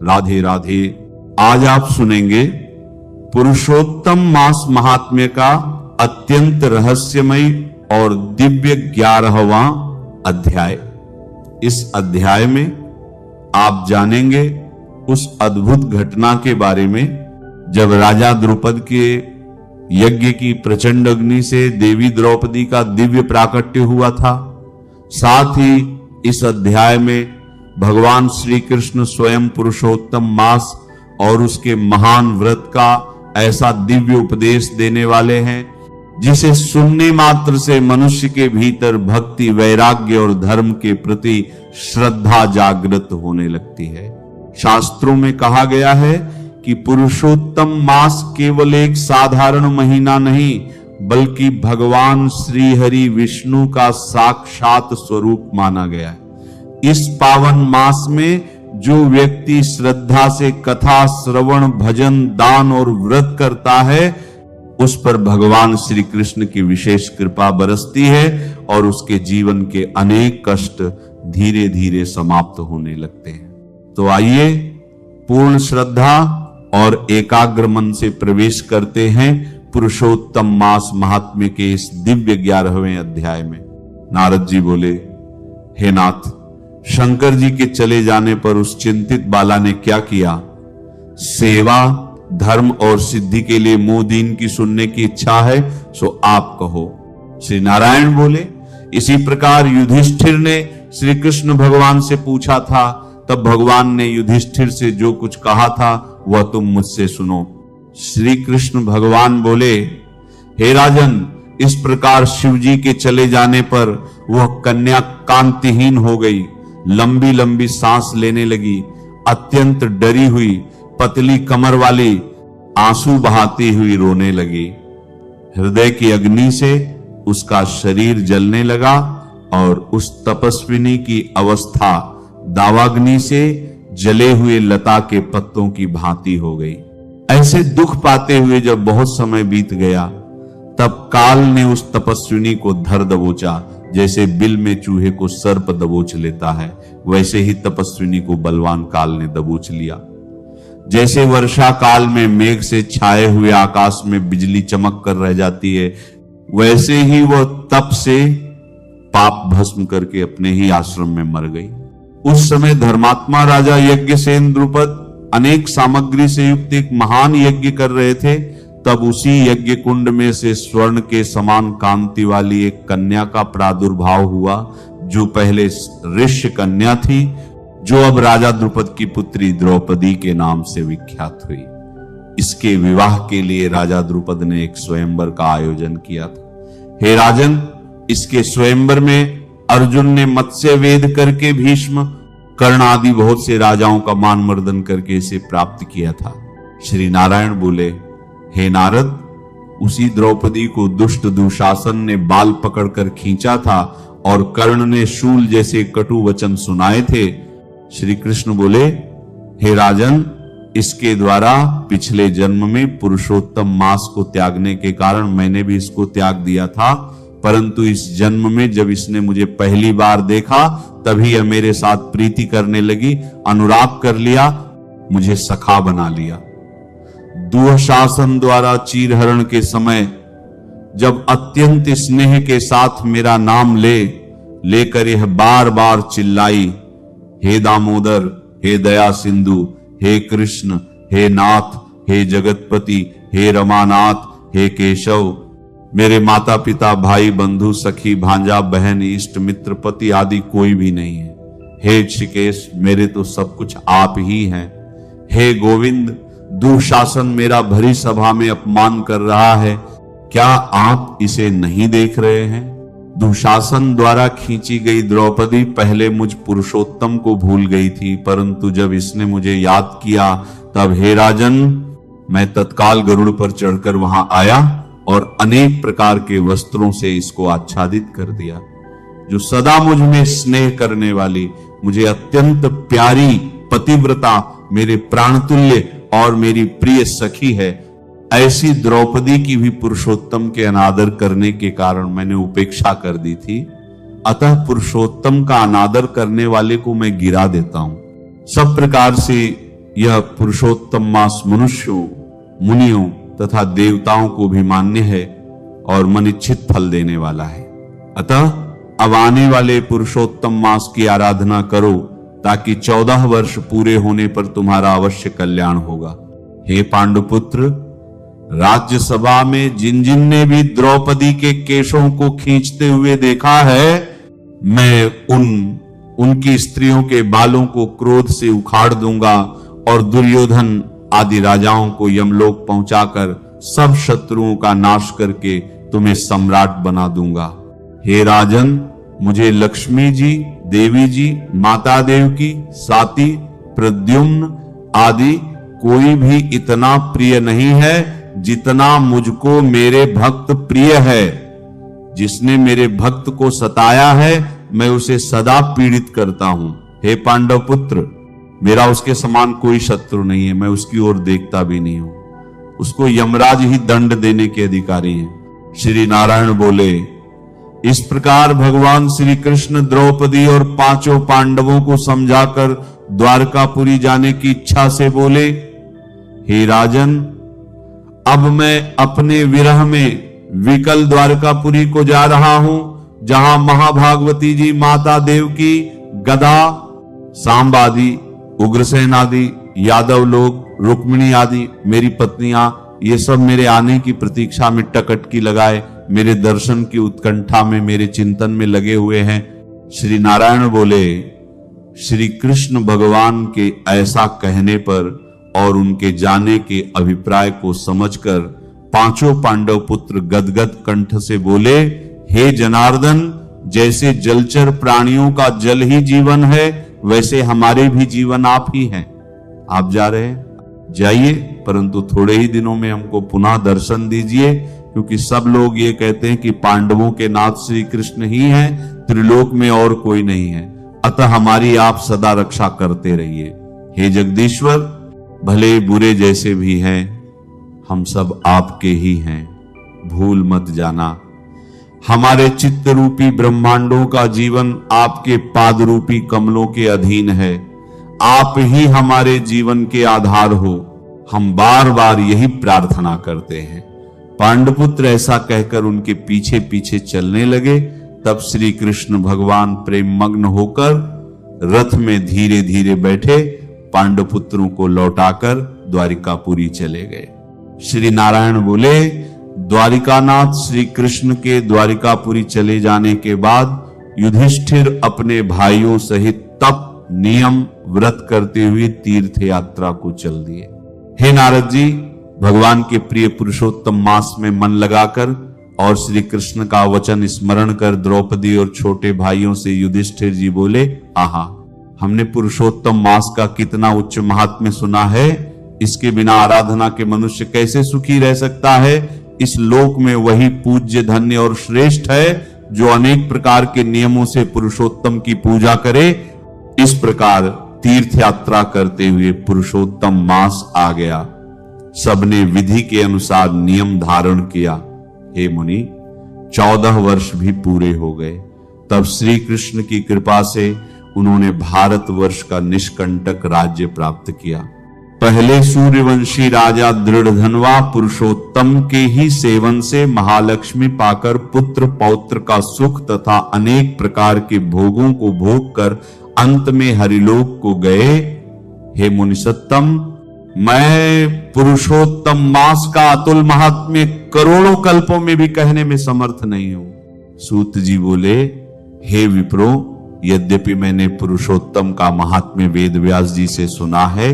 राधे राधे। आज आप सुनेंगे पुरुषोत्तम मास महात्म्य का अत्यंत रहस्यमय और दिव्य 11वां अध्याय। इस अध्याय में आप जानेंगे उस अद्भुत घटना के बारे में जब राजा द्रुपद के यज्ञ की प्रचंड अग्नि से देवी द्रौपदी का दिव्य प्राकट्य हुआ था। साथ ही इस अध्याय में भगवान श्री कृष्ण स्वयं पुरुषोत्तम मास और उसके महान व्रत का ऐसा दिव्य उपदेश देने वाले हैं जिसे सुनने मात्र से मनुष्य के भीतर भक्ति, वैराग्य और धर्म के प्रति श्रद्धा जागृत होने लगती है। शास्त्रों में कहा गया है कि पुरुषोत्तम मास केवल एक साधारण महीना नहीं बल्कि भगवान श्री हरि विष्णु का साक्षात स्वरूप माना गया है। इस पावन मास में जो व्यक्ति श्रद्धा से कथा श्रवण, भजन, दान और व्रत करता है उस पर भगवान श्री कृष्ण की विशेष कृपा बरसती है और उसके जीवन के अनेक कष्ट धीरे धीरे समाप्त होने लगते हैं। तो आइए पूर्ण श्रद्धा और एकाग्र मन से प्रवेश करते हैं पुरुषोत्तम मास महात्म्य के इस दिव्य 11वें अध्याय में। नारद जी बोले, हे नाथ, शंकर जी के चले जाने पर उस चिंतित बाला ने क्या किया? सेवा, धर्म और सिद्धि के लिए मुंह दीन की सुनने की इच्छा है, सो आप कहो। श्री नारायण बोले, इसी प्रकार युधिष्ठिर ने श्री कृष्ण भगवान से पूछा था। तब भगवान ने युधिष्ठिर से जो कुछ कहा था वह तुम मुझसे सुनो। श्री कृष्ण भगवान बोले, हे राजन, इस प्रकार शिव जी के चले जाने पर वह कन्या कांतिहीन हो गई, लंबी लंबी सांस लेने लगी, अत्यंत डरी हुई, पतली कमर वाली, आंसू बहाती हुई रोने लगी। हृदय की अग्नि से उसका शरीर जलने लगा और उस तपस्विनी की अवस्था दावाग्नि से जले हुए लता के पत्तों की भांति हो गई। ऐसे दुख पाते हुए जब बहुत समय बीत गया तब काल ने उस तपस्विनी को धर दबोचा। जैसे बिल में चूहे को सर्प दबोच लेता है, वैसे ही तपस्विनी को बलवान काल ने दबोच लिया। जैसे वर्षा काल में मेघ से छाए हुए आकाश में बिजली चमक कर रह जाती है, वैसे ही वह तप से पाप भस्म करके अपने ही आश्रम में मर गई। उस समय धर्मात्मा राजा यज्ञसेन द्रुपद अनेक सामग्री से युक्त एक महान यज्ञ कर रहे थे। तब उसी यज्ञ कुंड में से स्वर्ण के समान कांति वाली एक कन्या का प्रादुर्भाव हुआ जो पहले ऋष्य कन्या थी, जो अब राजा द्रुपद की पुत्री द्रौपदी के नाम से विख्यात हुई। इसके विवाह के लिए राजा द्रुपद ने एक स्वयंवर का आयोजन किया था। हे राजन, इसके स्वयंवर में अर्जुन ने मत्स्य वेद करके भीष्म, कर्ण आदि बहुत से राजाओं का मान मर्दन करके इसे प्राप्त किया था। श्री नारायण बोले, हे नारद, उसी द्रौपदी को दुष्ट दुशासन ने बाल पकड़कर खींचा था और कर्ण ने शूल जैसे कटु वचन सुनाए थे। श्री कृष्ण बोले, हे राजन, इसके द्वारा पिछले जन्म में पुरुषोत्तम मास को त्यागने के कारण मैंने भी इसको त्याग दिया था, परंतु इस जन्म में जब इसने मुझे पहली बार देखा तभी यह मेरे साथ प्रीति करने लगी, अनुराग कर लिया, मुझे सखा बना लिया। दुशासन द्वारा चीरहरण के समय जब अत्यंत स्नेह के साथ मेरा नाम लेकर यह बार बार चिल्लाई, हे दामोदर, हे दया सिंधु, हे कृष्ण, हे नाथ, हे जगतपति, हे रमानाथ, हे केशव, मेरे माता पिता, भाई, बंधु, सखी, भांजा, बहन, इष्ट मित्र, पति आदि कोई भी नहीं है। हे ऋषिकेश, मेरे तो सब कुछ आप ही हैं। हे गोविंद, दुशासन मेरा भरी सभा में अपमान कर रहा है, क्या आप इसे नहीं देख रहे हैं? दुशासन द्वारा खींची गई द्रौपदी पहले मुझ पुरुषोत्तम को भूल गई थी, परंतु जब इसने मुझे याद किया तब हे राजन, मैं तत्काल गरुड़ पर चढ़कर वहां आया और अनेक प्रकार के वस्त्रों से इसको आच्छादित कर दिया। जो सदा मुझ में स्नेह करने वाली, मुझे अत्यंत प्यारी पतिव्रता, मेरे प्राणतुल्य और मेरी प्रिय सखी है, ऐसी द्रौपदी की भी पुरुषोत्तम के अनादर करने के कारण मैंने उपेक्षा कर दी थी। अतः पुरुषोत्तम का अनादर करने वाले को मैं गिरा देता हूं। सब प्रकार से यह पुरुषोत्तम मास मनुष्यों, मुनियों तथा देवताओं को भी मान्य है और मनिच्छित फल देने वाला है। अतः अब आने वाले पुरुषोत्तम मास की आराधना करो ताकि 14 वर्ष पूरे होने पर तुम्हारा अवश्य कल्याण होगा। हे पांडुपुत्र, राज्यसभा में जिन जिन ने भी द्रौपदी के केशों को खींचते हुए देखा है, मैं उनकी स्त्रियों के बालों को क्रोध से उखाड़ दूंगा और दुर्योधन आदि राजाओं को यमलोक पहुंचाकर सब शत्रुओं का नाश करके तुम्हें सम्राट बना दूंगा। हे राजन, मुझे लक्ष्मी जी, देवी जी, माता देवकी, साती, प्रद्युम्न आदि कोई भी इतना प्रिय नहीं है जितना मुझको मेरे भक्त प्रिय है। जिसने मेरे भक्त को सताया है, मैं उसे सदा पीड़ित करता हूं। हे पांडव पुत्र, मेरा उसके समान कोई शत्रु नहीं है, मैं उसकी ओर देखता भी नहीं हूं। उसको यमराज ही दंड देने के अधिकारी हैं। श्री नारायण बोले, इस प्रकार भगवान श्री कृष्ण द्रौपदी और 5 पांडवों को समझाकर द्वारकापुरी जाने की इच्छा से बोले, हे राजन, अब मैं अपने विरह में विकल द्वारकापुरी को जा रहा हूं, जहां महाभागवती जी, माता देवकी, गदा, सांब आदि, उग्रसेन आदि, यादव लोग, रुक्मिणी आदि मेरी पत्नियां, ये सब मेरे आने की प्रतीक्षा में टकटकी लगाए मेरे दर्शन की उत्कंठा में, मेरे चिंतन में लगे हुए हैं। श्री नारायण बोले, श्री कृष्ण भगवान के ऐसा कहने पर और उनके जाने के अभिप्राय को समझकर 5 पांडव पुत्र गदगद कंठ से बोले, हे जनार्दन, जैसे जलचर प्राणियों का जल ही जीवन है, वैसे हमारे भी जीवन आप ही हैं। आप जा रहे हैं, जाइए, परंतु थोड़े ही दिनों में हमको पुनः दर्शन दीजिए, क्योंकि सब लोग ये कहते हैं कि पांडवों के नाथ श्री कृष्ण ही हैं, त्रिलोक में और कोई नहीं है। अतः हमारी आप सदा रक्षा करते रहिए। हे जगदीश्वर, भले बुरे जैसे भी हैं, हम सब आपके ही हैं, भूल मत जाना। हमारे चित्त रूपी ब्रह्मांडों का जीवन आपके पाद रूपी कमलों के अधीन है। आप ही हमारे जीवन के आधार हो, हम बार बार यही प्रार्थना करते हैं। पांडुपुत्र ऐसा कहकर उनके पीछे पीछे चलने लगे। तब श्री कृष्ण भगवान प्रेम मग्न होकर रथ में धीरे धीरे बैठे पांडुपुत्रों को लौटाकर द्वारिकापुरी चले गए। श्री नारायण बोले, द्वारिकानाथ श्री कृष्ण के द्वारिकापुरी चले जाने के बाद युधिष्ठिर अपने भाइयों सहित तप, नियम, व्रत करते हुए तीर्थ यात्रा को चल दिए। हे नारद जी, भगवान के प्रिय पुरुषोत्तम मास में मन लगाकर और श्री कृष्ण का वचन स्मरण कर द्रौपदी और छोटे भाइयों से युधिष्ठिर जी बोले, आहा, हमने पुरुषोत्तम मास का कितना उच्च महात्म्य सुना है। इसके बिना आराधना के मनुष्य कैसे सुखी रह सकता है। इस लोक में वही पूज्य, धन्य और श्रेष्ठ है जो अनेक प्रकार के नियमों से पुरुषोत्तम की पूजा करे। इस प्रकार तीर्थ यात्रा करते हुए पुरुषोत्तम मास आ गया। सबने विधि के अनुसार नियम धारण किया। हे मुनि, 14 वर्ष भी पूरे हो गए। तब श्री कृष्ण की कृपा से उन्होंने भारतवर्ष का निष्कंटक राज्य प्राप्त किया। पहले सूर्यवंशी राजा दृढ़धनवा पुरुषोत्तम के ही सेवन से महालक्ष्मी पाकर पुत्र पौत्र का सुख तथा अनेक प्रकार के भोगों को भोग कर अंत में हरिलोक को गए। हे मुनिसत्तम, मैं पुरुषोत्तम मास का अतुल महात्म्य करोड़ों कल्पों में भी कहने में समर्थ नहीं हूं। सूत जी बोले, हे विप्रो, यद्यपि मैंने पुरुषोत्तम का महात्म्य वेद व्यास जी से सुना है,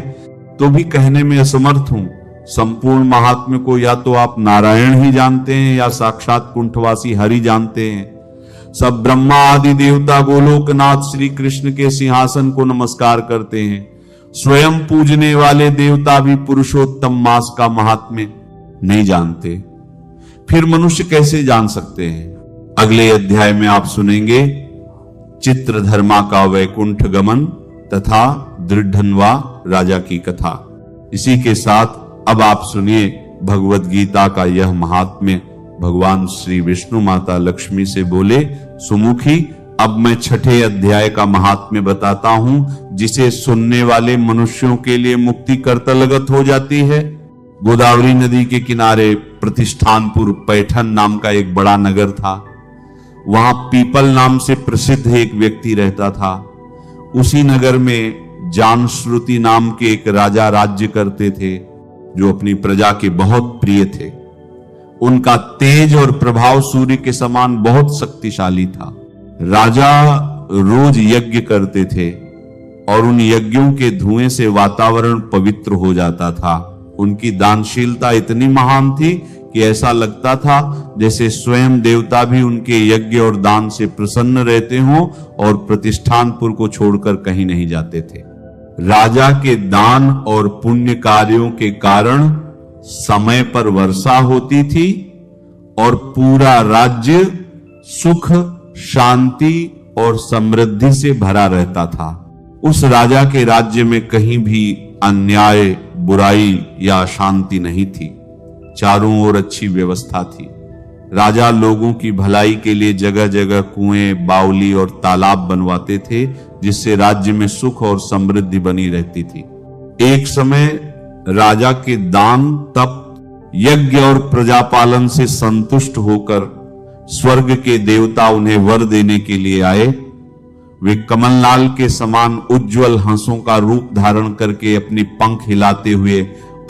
तो भी कहने में असमर्थ हूं। संपूर्ण महात्म्य को या तो आप नारायण ही जानते हैं या साक्षात कुंठवासी हरि जानते हैं। सब ब्रह्मा आदि देवता गोलोकनाथ श्री कृष्ण के सिंहासन को नमस्कार करते हैं। स्वयं पूजने वाले देवता भी पुरुषोत्तम मास का महात्म्य नहीं जानते, फिर मनुष्य कैसे जान सकते हैं। अगले अध्याय में आप सुनेंगे चित्रधर्मा का वैकुंठ गमन तथा दृढ़धनवा राजा की कथा। इसी के साथ अब आप सुनिए भगवत गीता का यह महात्म्य। भगवान श्री विष्णु माता लक्ष्मी से बोले, सुमुखी, अब मैं छठे अध्याय का महात्म्य बताता हूं, जिसे सुनने वाले मनुष्यों के लिए मुक्ति कर्तलगत हो जाती है। गोदावरी नदी के किनारे प्रतिष्ठानपुर पैठन नाम का एक बड़ा नगर था। वहां पीपल नाम से प्रसिद्ध एक व्यक्ति रहता था। उसी नगर में जानश्रुति नाम के एक राजा राज्य करते थे, जो अपनी प्रजा के बहुत प्रिय थे। उनका तेज और प्रभाव सूर्य के समान बहुत शक्तिशाली था। राजा रोज यज्ञ करते थे और उन यज्ञों के धुएं से वातावरण पवित्र हो जाता था। उनकी दानशीलता इतनी महान थी कि ऐसा लगता था जैसे स्वयं देवता भी उनके यज्ञ और दान से प्रसन्न रहते हों और प्रतिष्ठानपुर को छोड़कर कहीं नहीं जाते थे। राजा के दान और पुण्य कार्यों के कारण समय पर वर्षा होती थी और पूरा राज्य सुख, शांति और समृद्धि से भरा रहता था। उस राजा के राज्य में कहीं भी अन्याय, बुराई या अशांति नहीं थी। चारों ओर अच्छी व्यवस्था थी। राजा लोगों की भलाई के लिए जगह जगह कुएं, बावली और तालाब बनवाते थे, जिससे राज्य में सुख और समृद्धि बनी रहती थी। एक समय राजा के दान, तप, यज्ञ और प्रजापालन से संतुष्ट होकर स्वर्ग के देवता उन्हें वर देने के लिए आए। वे कमलनाल के समान उज्जवल हंसों का रूप धारण करके अपनी पंख हिलाते हुए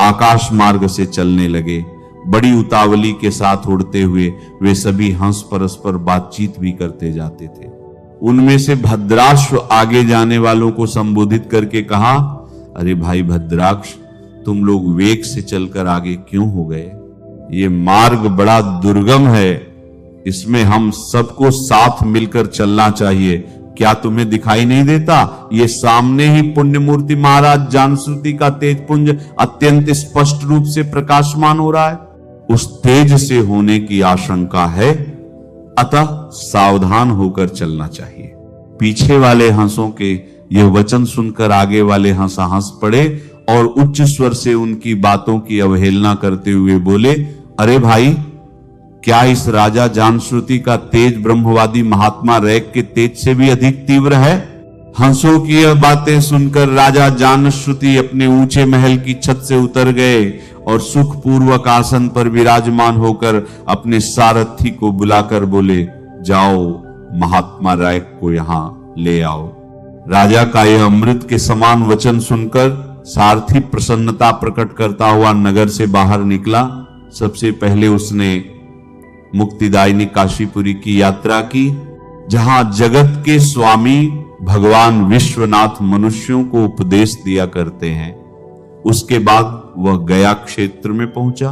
आकाश मार्ग से चलने लगे। बड़ी उतावली के साथ उड़ते हुए वे सभी हंस परस्पर बातचीत भी करते जाते थे। उनमें से भद्राश्व आगे जाने वालों को संबोधित करके कहा, अरे भाई भद्राक्ष, तुम लोग वेग से चलकर आगे क्यों हो गए? ये मार्ग बड़ा दुर्गम है, इसमें हम सबको साथ मिलकर चलना चाहिए। क्या तुम्हें दिखाई नहीं देता? ये सामने ही पुण्य मूर्ति महाराज जानश्रुति का तेज पुंज अत्यंत स्पष्ट रूप से प्रकाशमान हो रहा है। उस तेज से होने की आशंका है, अतः सावधान होकर चलना चाहिए। पीछे वाले हंसों के यह वचन सुनकर आगे वाले हंसा हंस पड़े और उच्च स्वर से उनकी बातों की अवहेलना करते हुए बोले, अरे भाई, क्या इस राजा जानश्रुति का तेज ब्रह्मवादी महात्मा रैक के तेज से भी अधिक तीव्र है? हंसों की यह बातें सुनकर राजा जानश्रुति अपने ऊंचे महल की छत से उतर गए और सुखपूर्वक आसन पर विराजमान होकर अपने सारथी को बुलाकर बोले, जाओ महात्मा रैक को यहां ले आओ। राजा का यह अमृत के समान वचन सुनकर सारथी प्रसन्नता प्रकट करता हुआ नगर से बाहर निकला। सबसे पहले उसने मुक्तिदायिनी काशीपुरी की यात्रा की, जहां जगत के स्वामी भगवान विश्वनाथ मनुष्यों को उपदेश दिया करते हैं। उसके बाद वह गया क्षेत्र में पहुंचा।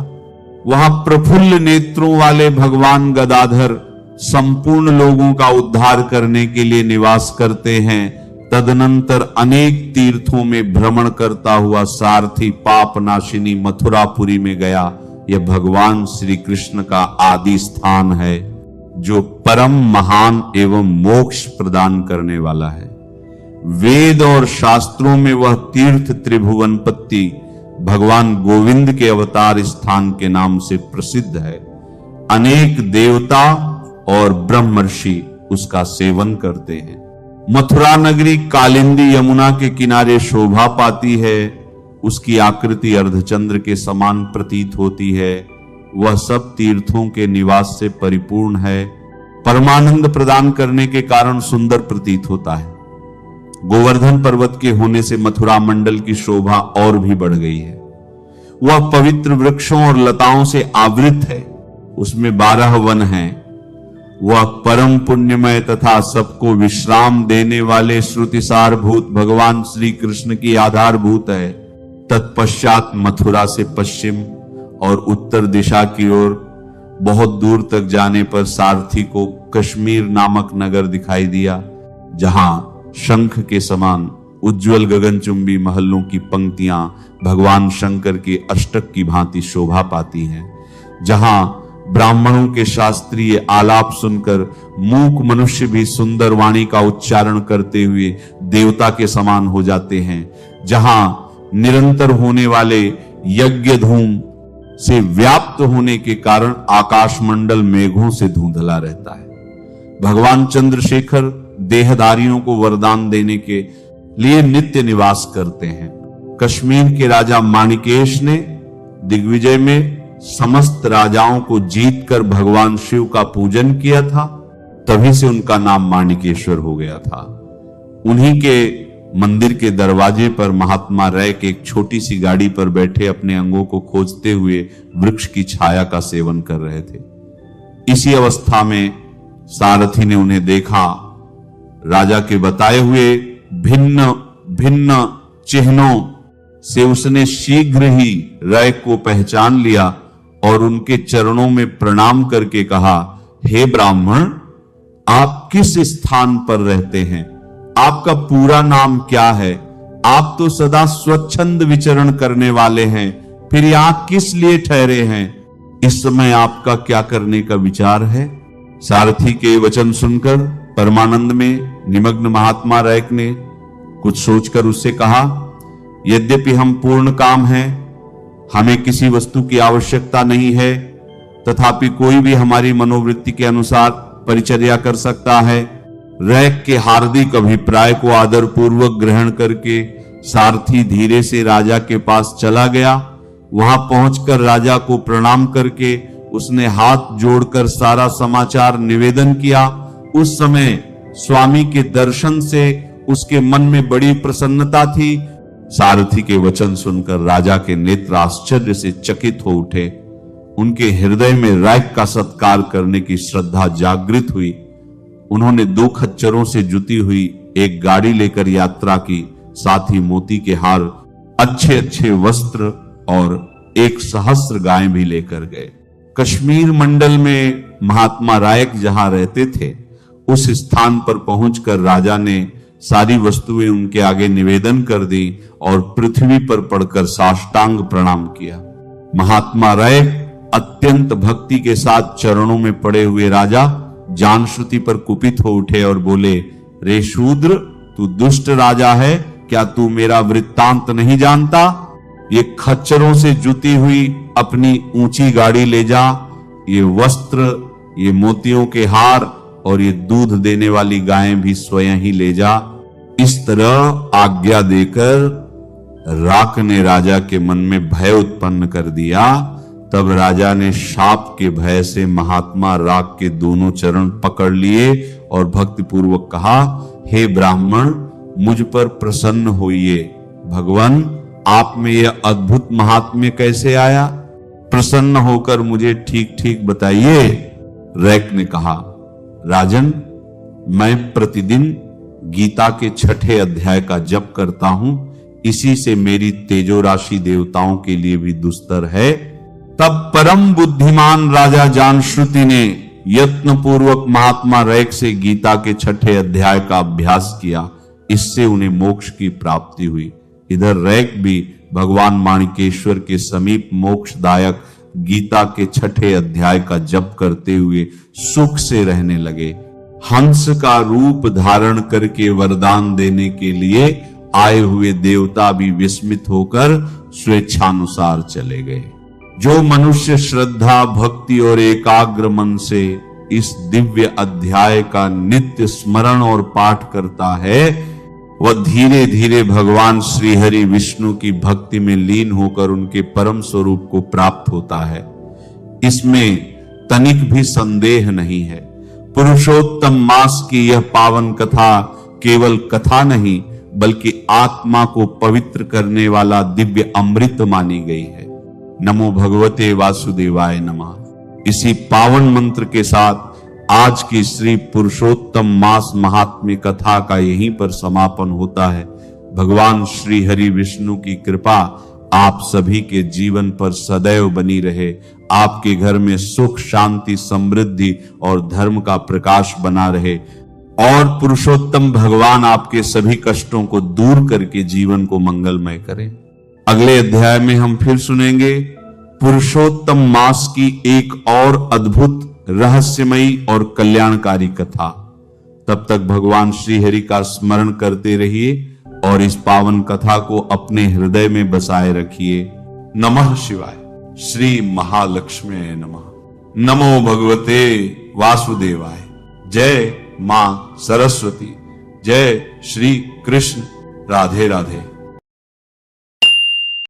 वहां प्रफुल्ल नेत्रों वाले भगवान गदाधर संपूर्ण लोगों का उद्धार करने के लिए निवास करते हैं। तदनंतर अनेक तीर्थों में भ्रमण करता हुआ सारथी पापनाशिनी मथुरापुरी में गया। यह भगवान श्री कृष्ण का आदि स्थान है, जो परम महान एवं मोक्ष प्रदान करने वाला है। वेद और शास्त्रों में वह तीर्थ त्रिभुवनपति भगवान गोविंद के अवतार स्थान के नाम से प्रसिद्ध है। अनेक देवता और ब्रह्मर्षि उसका सेवन करते हैं। मथुरा नगरी कालिंदी यमुना के किनारे शोभा पाती है। उसकी आकृति अर्धचंद्र के समान प्रतीत होती है। वह सब तीर्थों के निवास से परिपूर्ण है। परमानंद प्रदान करने के कारण सुंदर प्रतीत होता है। गोवर्धन पर्वत के होने से मथुरा मंडल की शोभा और भी बढ़ गई है। वह पवित्र वृक्षों और लताओं से आवृत है। उसमें 12 वन हैं। वह परम पुण्यमय तथा सबको विश्राम देने वाले श्रुतिसारभूत भगवान श्री कृष्ण की आधारभूत है। तत्पश्चात मथुरा से पश्चिम और उत्तर दिशा की ओर बहुत दूर तक जाने पर सारथी को कश्मीर नामक नगर दिखाई दिया, जहां शंख के समान उज्जवल गगनचुंबी महलों की पंक्तियां भगवान शंकर के अष्टक की भांति शोभा पाती हैं, जहां ब्राह्मणों के शास्त्रीय आलाप सुनकर मूक मनुष्य भी सुंदर वाणी का उच्चारण करते हुए देवता के समान हो जाते हैं, जहां निरंतर होने वाले यज्ञ धूम से व्याप्त होने के कारण आकाशमंडल मेघों से धुंधला रहता है। भगवान चंद्रशेखर देहधारियों को वरदान देने के लिए नित्य निवास करते हैं। कश्मीर के राजा माणिकेश ने दिग्विजय में समस्त राजाओं को जीतकर भगवान शिव का पूजन किया था, तभी से उनका नाम माणिकेश्वर हो गया था। उन्हीं के मंदिर के दरवाजे पर महात्मा रैक एक छोटी सी गाड़ी पर बैठे अपने अंगों को खोजते हुए वृक्ष की छाया का सेवन कर रहे थे। इसी अवस्था में सारथी ने उन्हें देखा। राजा के बताए हुए भिन्न भिन्न चिन्हों से उसने शीघ्र ही रैक को पहचान लिया और उनके चरणों में प्रणाम करके कहा, हे ब्राह्मण, आप किस स्थान पर रहते हैं? आपका पूरा नाम क्या है? आप तो सदा स्वच्छंद विचरण करने वाले हैं, फिर यहां किस लिए ठहरे हैं? इस समय आपका क्या करने का विचार है? सारथी के वचन सुनकर परमानंद में निमग्न महात्मा रैक ने कुछ सोचकर उससे कहा, यद्यपि हम पूर्ण काम हैं, हमें किसी वस्तु की आवश्यकता नहीं है, तथापि कोई भी हमारी मनोवृत्ति के अनुसार परिचर्या कर सकता है। रैक के हार्दिक अभिप्राय को आदर पूर्वक ग्रहण करके सारथी धीरे से राजा के पास चला गया। वहां पहुंचकर राजा को प्रणाम करके उसने हाथ जोड़कर सारा समाचार निवेदन किया। उस समय स्वामी के दर्शन से उसके मन में बड़ी प्रसन्नता थी। सारथी के वचन सुनकर राजा के नेत्र आश्चर्य से चकित हो उठे। उनके हृदय में रैक का सत्कार करने की श्रद्धा जागृत हुई। उन्होंने 2 खच्चरों से जुती हुई एक गाड़ी लेकर यात्रा की, साथ ही मोती के हार, अच्छे अच्छे वस्त्र और 1 सहस्त्र गाय भी लेकर गए। कश्मीर मंडल में महात्मा रायक जहां रहते थे, उस स्थान पर पहुंचकर राजा ने सारी वस्तुएं उनके आगे निवेदन कर दी और पृथ्वी पर पड़कर साष्टांग प्रणाम किया। महात्मा रायक अत्यंत भक्ति के साथ चरणों में पड़े हुए राजा जानश्रुति पर कुपित हो उठे और बोले, रे शूद्र, तू दुष्ट राजा है, क्या तू मेरा वृत्तांत नहीं जानता? ये खच्चरों से जुती हुई अपनी ऊंची गाड़ी ले जा, ये वस्त्र, ये मोतियों के हार और ये दूध देने वाली गायें भी स्वयं ही ले जा। इस तरह आज्ञा देकर राक ने राजा के मन में भय उत्पन्न कर दिया। तब राजा ने शाप के भय से महात्मा राक के दोनों चरण पकड़ लिए और भक्ति पूर्वक कहा, हे ब्राह्मण, मुझ पर प्रसन्न होइए। भगवान, आप में यह अद्भुत महात्म्य कैसे आया? प्रसन्न होकर मुझे ठीक ठीक बताइए। रैक ने कहा, राजन, मैं प्रतिदिन गीता के 6ठे अध्याय का जप करता हूं, इसी से मेरी तेजो राशि देवताओं के लिए भी दुस्तर है। तब परम बुद्धिमान राजा जानश्रुति ने यत्न पूर्वक महात्मा रैक से गीता के 6ठे अध्याय का अभ्यास किया। इससे उन्हें मोक्ष की प्राप्ति हुई। इधर रैक भी भगवान माणिकेश्वर के समीप मोक्षदायक गीता के 6ठे अध्याय का जप करते हुए सुख से रहने लगे। हंस का रूप धारण करके वरदान देने के लिए आए हुए देवता भी विस्मित होकर स्वेच्छानुसार चले गए। जो मनुष्य श्रद्धा, भक्ति और एकाग्र मन से इस दिव्य अध्याय का नित्य स्मरण और पाठ करता है, वह धीरे धीरे भगवान श्री हरि विष्णु की भक्ति में लीन होकर उनके परम स्वरूप को प्राप्त होता है। इसमें तनिक भी संदेह नहीं है। पुरुषोत्तम मास की यह पावन कथा केवल कथा नहीं, बल्कि आत्मा को पवित्र करने वाला दिव्य अमृत मानी गई है। नमो भगवते वासुदेवाय नमः। इसी पावन मंत्र के साथ आज की श्री पुरुषोत्तम मास महात्म्य कथा का यहीं पर समापन होता है। भगवान श्री हरि विष्णु की कृपा आप सभी के जीवन पर सदैव बनी रहे। आपके घर में सुख, शांति, समृद्धि और धर्म का प्रकाश बना रहे और पुरुषोत्तम भगवान आपके सभी कष्टों को दूर करके जीवन को मंगलमय करें। अगले अध्याय में हम फिर सुनेंगे पुरुषोत्तम मास की एक और अद्भुत, रहस्यमयी और कल्याणकारी कथा। तब तक भगवान श्री हरि का स्मरण करते रहिए और इस पावन कथा को अपने हृदय में बसाए रखिए। नमः शिवाय। श्री महालक्ष्मी नमः। नमो भगवते वासुदेवाय। जय मां सरस्वती। जय श्री कृष्ण। राधे राधे।